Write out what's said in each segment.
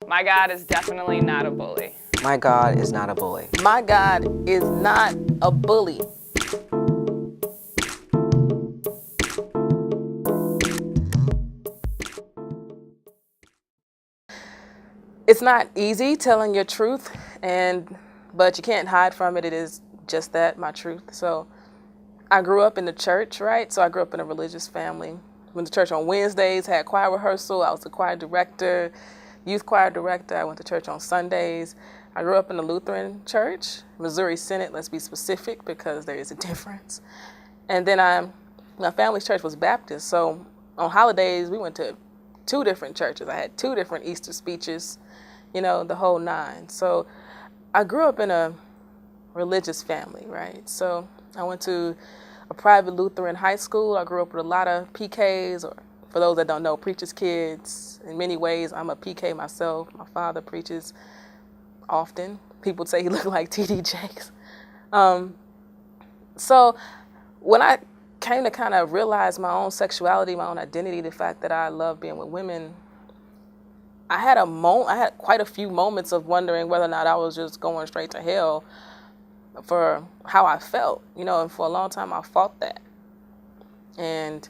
My God is definitely not a bully. My God is not a bully. My God is not a bully. It's not easy telling your truth, but you can't hide from it. It is just that, my truth. So I grew up in the church, right? So I grew up in a religious family. Went to church on Wednesdays, had choir rehearsal. I was the choir director, youth choir director. I went to church on Sundays. I grew up in a Lutheran church, Missouri Synod, let's be specific because there is a difference. And then my family's church was Baptist. So on holidays, we went to 2 different churches. I had 2 different Easter speeches, the whole 9. So I grew up in a religious family, right? So I went to a private Lutheran high school. I grew up with a lot of PKs, or for those that don't know, preachers' kids. In many ways, I'm a PK myself. My father preaches often. People say he looked like T.D. Jakes. So when I came to kind of realize my own sexuality, my own identity, the fact that I love being with women, I had quite a few moments of wondering whether or not I was just going straight to hell for how I felt, and for a long time I fought that. And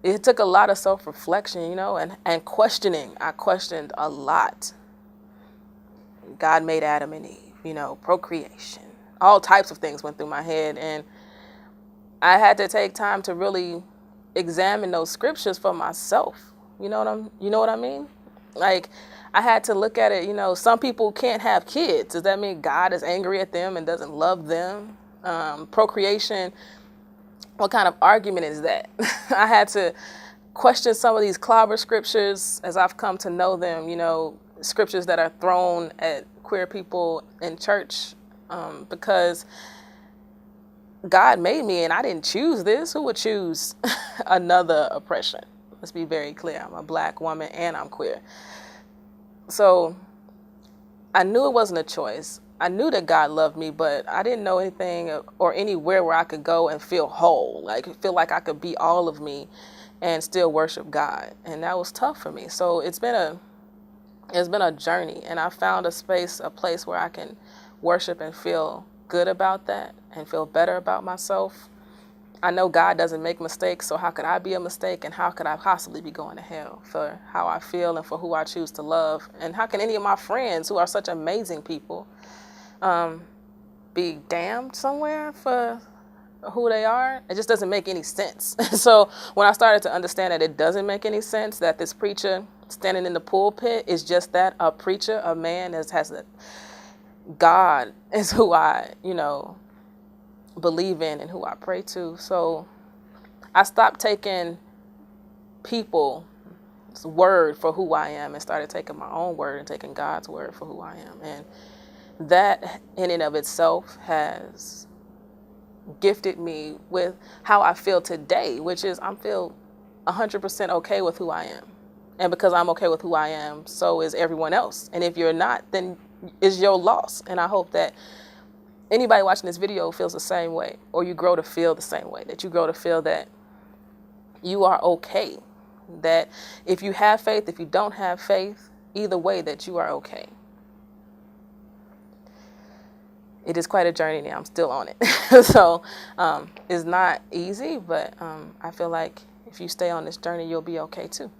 it took a lot of self-reflection, and questioning. I questioned a lot. God made Adam and Eve, procreation. All types of things went through my head, and I had to take time to really examine those scriptures for myself. You know what I mean? Like, I had to look at it, some people can't have kids. Does that mean God is angry at them and doesn't love them? Procreation, what kind of argument is that? I had to question some of these clobber scriptures as I've come to know them, scriptures that are thrown at queer people in church, because God made me and I didn't choose this. Who would choose another oppression? Let's be very clear. I'm a black woman and I'm queer. So I knew it wasn't a choice. I knew that God loved me, but I didn't know anything or anywhere where I could go and feel whole, feel like I could be all of me and still worship God. And that was tough for me. So it's been a journey, and I found a place where I can worship and feel good about that and feel better about myself. I know God doesn't make mistakes, so how could I be a mistake, and how could I possibly be going to hell for how I feel and for who I choose to love? And how can any of my friends, who are such amazing people, be damned somewhere for who they are? It just doesn't make any sense. So when I started to understand that it doesn't make any sense, that this preacher standing in the pulpit is just that, a preacher, a man that has God is who I, believe in and who I pray to. So I stopped taking people's word for who I am and started taking my own word and taking God's word for who I am. And that in and of itself has gifted me with how I feel today, which is I feel 100% okay with who I am. And because I'm okay with who I am, so is everyone else. And if you're not, then it's your loss. And I hope that anybody watching this video feels the same way, or you grow to feel the same way, that you grow to feel that you are okay, that if you have faith, if you don't have faith, either way, that you are okay. It is quite a journey now. I'm still on it. So it's not easy, but I feel like if you stay on this journey, you'll be okay too.